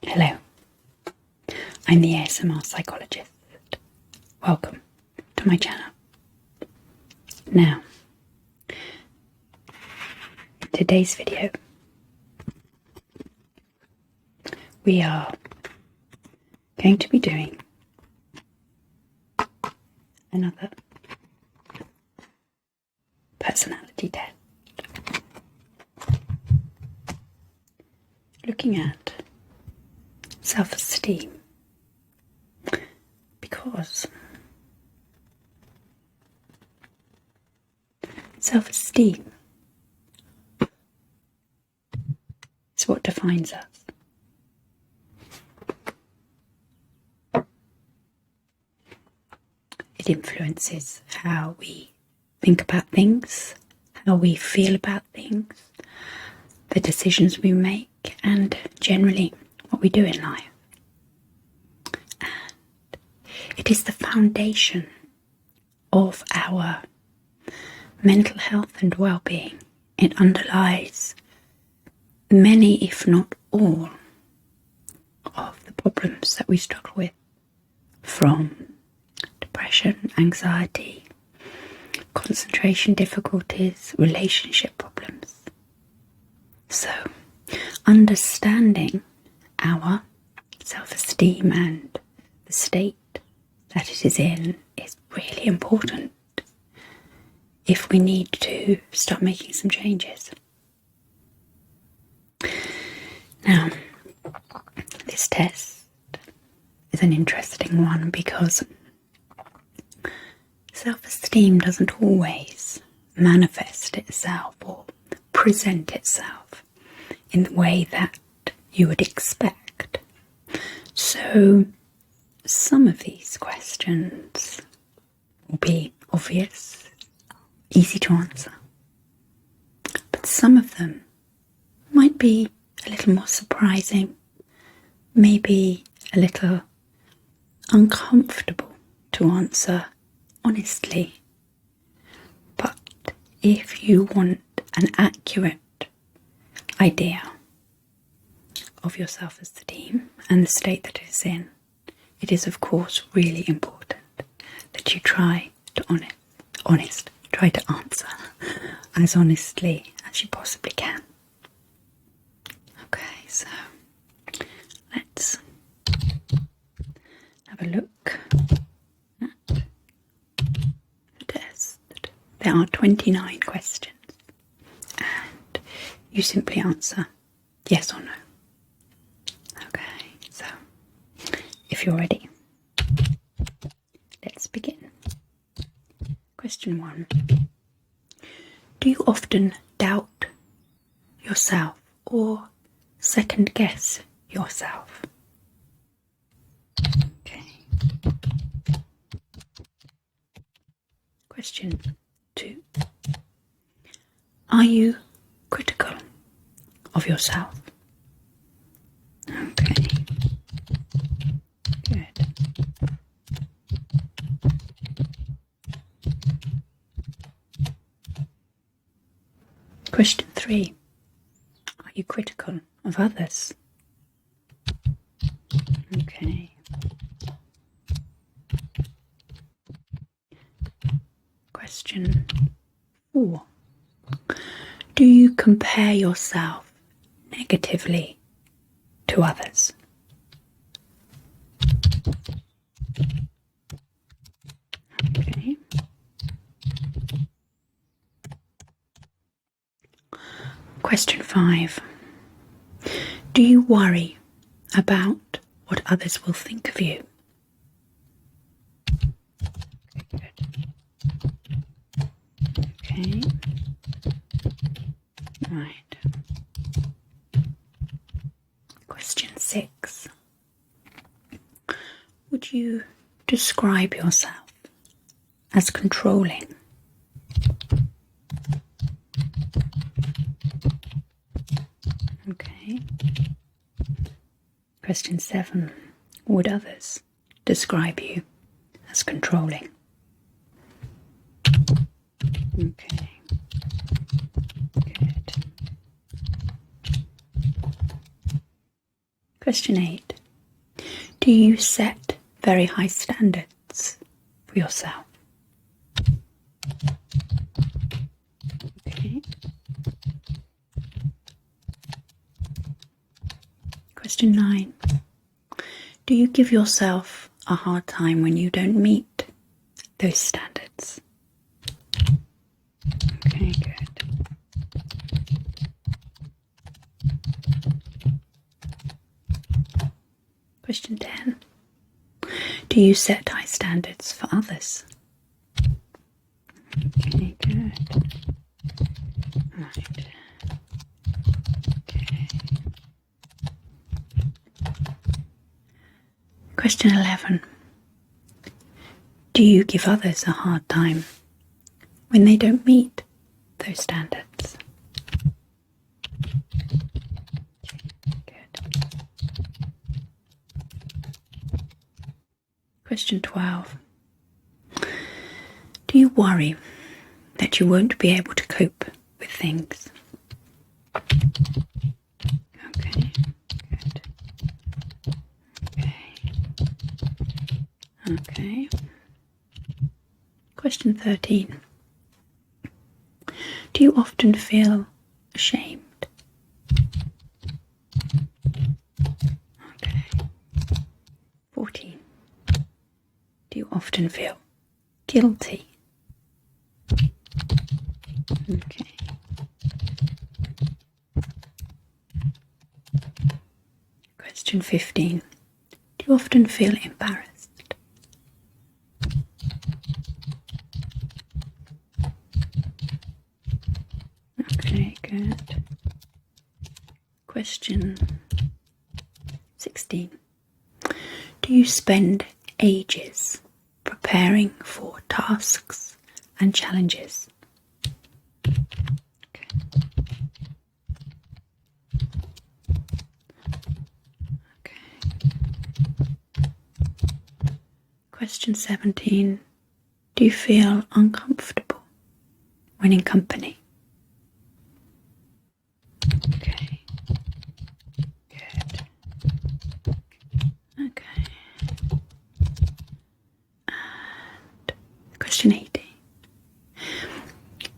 Hello, I'm the ASMR Psychologist. Welcome to my channel. Now, in today's video, we are going to be doing another personality test. Looking at self-esteem, because self-esteem is what defines us. It influences how we think about things, how we feel about things, the decisions we make, and generally what we do in life. And it is the foundation of our mental health and well-being. It underlies many, if not all, of the problems that we struggle with, from depression, anxiety, concentration difficulties, relationship problems. So, understanding our self-esteem and the state that it is in is really important if we need to start making some changes. Now, this test is an interesting one because self-esteem doesn't always manifest itself or present itself in the way that you would expect. So some of these questions will be obvious, easy to answer, but some of them might be a little more surprising, maybe a little uncomfortable to answer honestly. But if you want an accurate idea of your self-esteem and the state that it is in, it is of course really important that you try to try to answer as honestly as you possibly can. Okay, so let's have a look at the test. There are 29 questions and you simply answer yes or no. Okay, so if you're ready, let's begin. Question 1. Do you often doubt yourself or second guess yourself? Okay. Question 2. Are you critical of yourself? Okay. Good. Question 3. Are you critical of others? Okay. Question 4. Do you compare yourself negatively to others? Okay. Question 5. Do you worry about what others will think of you? Okay, good. Okay. Right. Question 6. Would you describe yourself as controlling? Okay. Question 7. Would others describe you as controlling? Okay. Good. Question 8. Do you set very high standards for yourself? Okay. Question 9. Do you give yourself a hard time when you don't meet those standards? Okay, good. Question 10. Do you set high standards for others? Okay, good. Right. Okay. Question 11. Do you give others a hard time when they don't meet those standards? Good. Question 12. Do you worry that you won't be able to cope with things? Okay, good. Okay. Question 13. Do you often feel ashamed? Okay. 14. Do you often feel guilty? Okay. Question 15. Do you often feel embarrassed? Okay, good. Question 16. Do you spend ages preparing for tasks and challenges? Okay. Question 17. Do you feel uncomfortable when in company? Okay. Good. Okay. And question 18.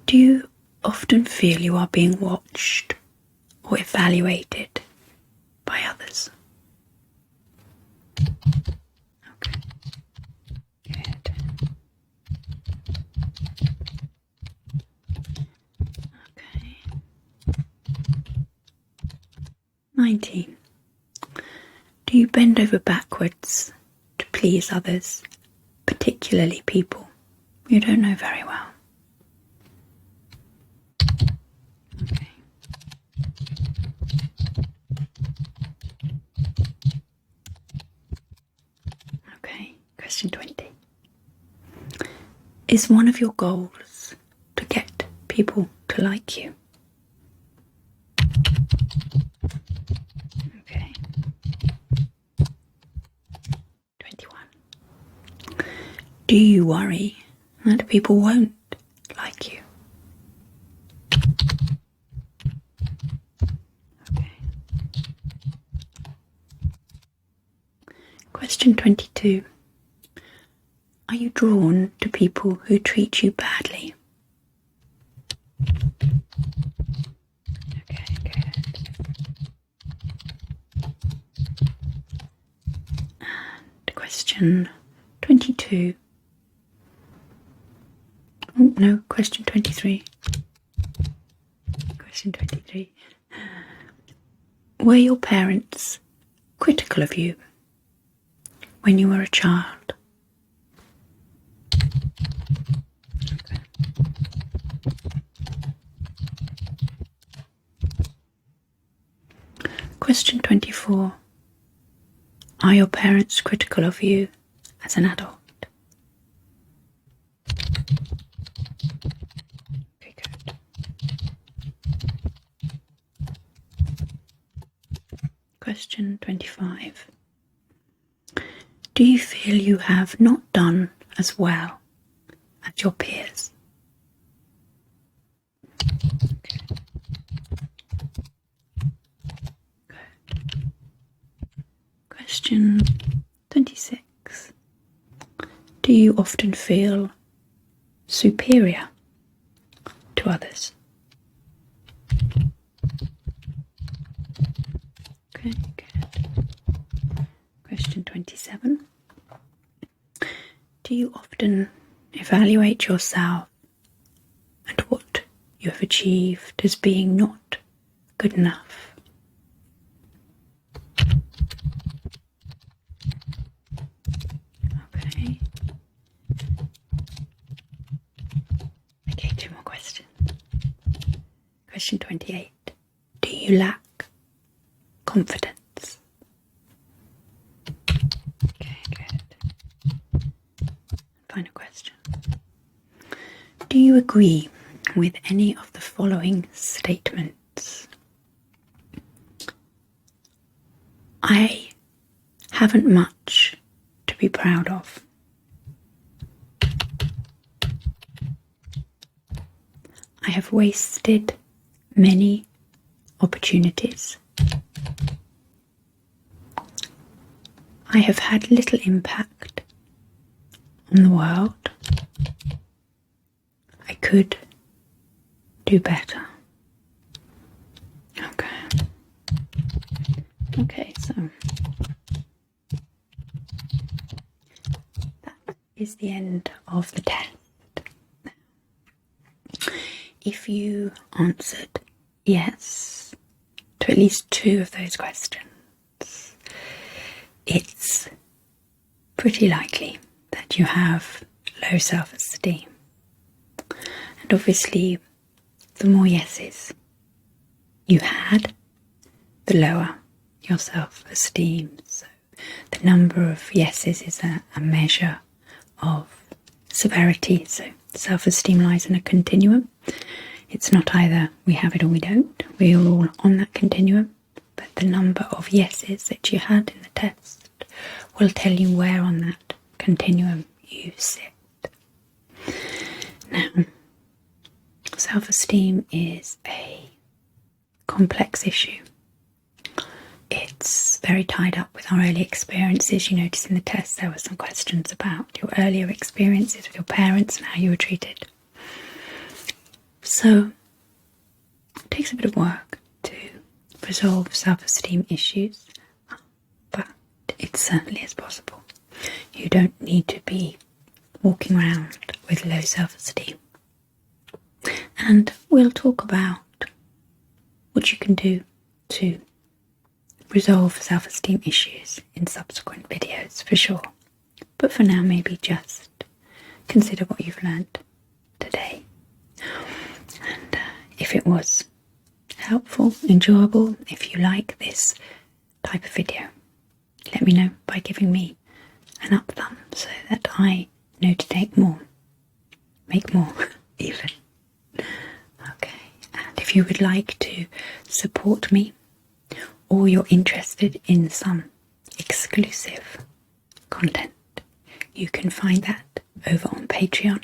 Do you often feel you are being watched or evaluated by others? Okay. Good. Okay. 19. Do you bend over backwards to please others, particularly people you don't know very well? Okay. Okay, question 20. Is one of your goals to get people to like you? Okay. 21. Do you worry that people won't like you? Okay. Question 22. Are you drawn to people who treat you badly? Okay, good. And question 22. Oh, no, question 23. Question 23. Were your parents critical of you when you were a child? Okay. Question 24. Are your parents critical of you as an adult? Okay, good. Question 25. Do you feel you have not done as well as your peers? Okay. Good. Question 26. Do you often feel superior to others? Okay, good. Question 27. Do you often evaluate yourself and what you have achieved as being not good enough? Okay. Okay, 2 more questions. Question 28. Do you lack confidence? Okay, good. Final question. Do you agree with any of the following statements? I haven't much to be proud of. I have wasted many opportunities. I have had little impact on the world. I could do better. Okay, so that is the end of the test. If you answered yes to at least 2 of those questions, it's pretty likely that you have low self-esteem. And obviously, the more yeses you had, the lower your self-esteem. So the number of yeses is a measure of severity. So self-esteem lies in a continuum. It's not either we have it or we don't. We are all on that continuum. But the number of yeses that you had in the test will tell you where on that continuum you sit. Now, self-esteem is a complex issue. It's very tied up with our early experiences. You notice in the test there were some questions about your earlier experiences with your parents and how you were treated. So it takes a bit of work to resolve self-esteem issues, but it certainly is possible. You don't need to be walking around with low self-esteem. And we'll talk about what you can do to resolve self-esteem issues in subsequent videos for sure. But for now, maybe just consider what you've learned today. And if it was helpful, enjoyable, if you like this type of video, let me know by giving me an up thumb so that I know to make more even. Okay, and if you would like to support me, or you're interested in some exclusive content, you can find that over on Patreon.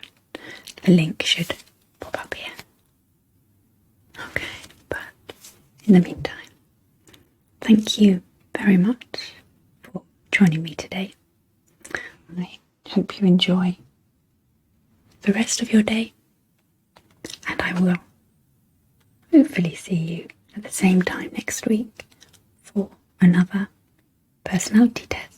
The link should pop up here. Okay, but in the meantime, thank you very much for joining me today. I hope you enjoy the rest of your day, and I will hopefully see you at the same time next week for another personality test.